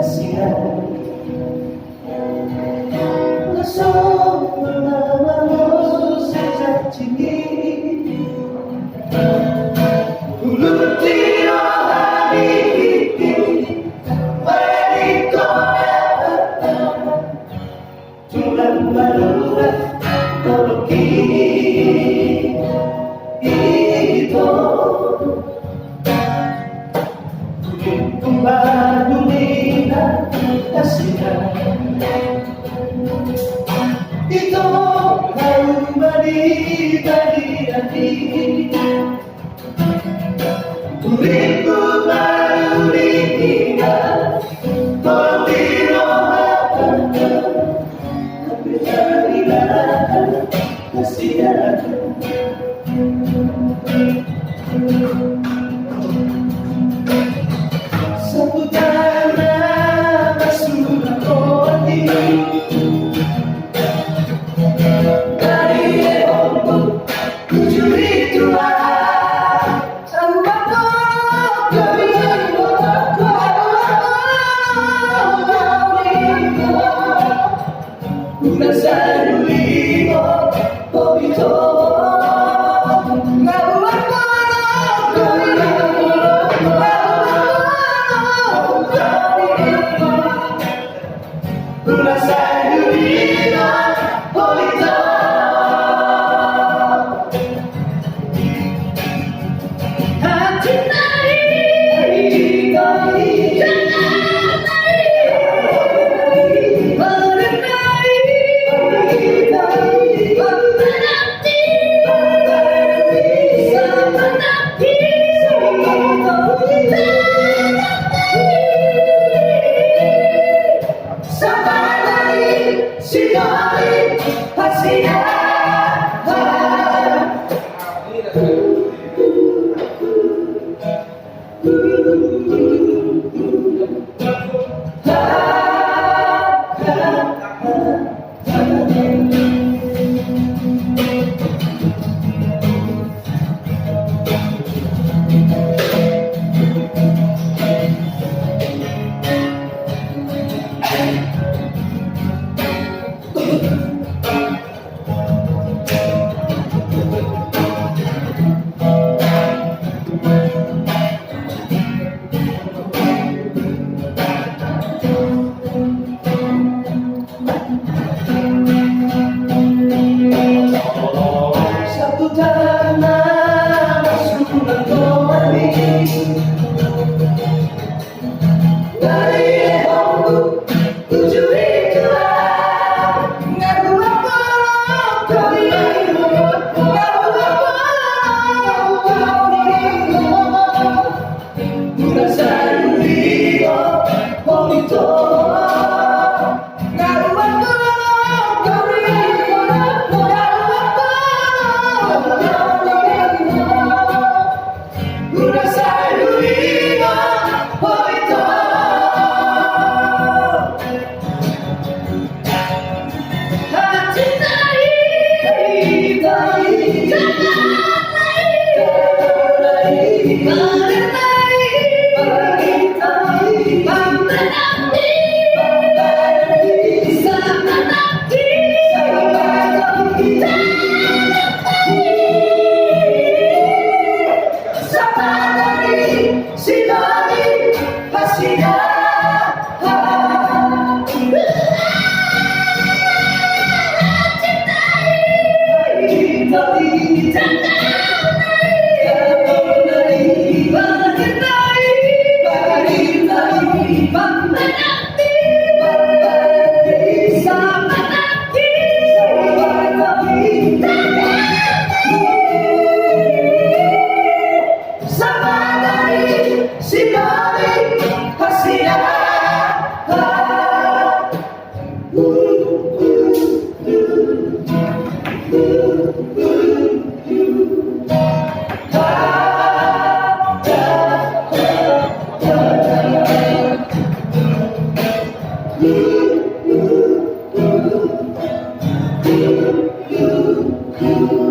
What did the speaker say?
kasihan. Bersama-sama sejak tinggi Ulu tiro hari ini Tulang baluran koloki itu kembali kasihan itu kembali dari hati uripku baru ditinggal tolong dirohkan tapi jadilah kasihan. Satu tanah sudah kondi dari Eropa tujuh tua tanpa una saludito poquito una saludita poquito hati Sidari Hasina satu tanah sudah kembali dari Eropa tujuh tua ngaku apa kau una saludito poquito you.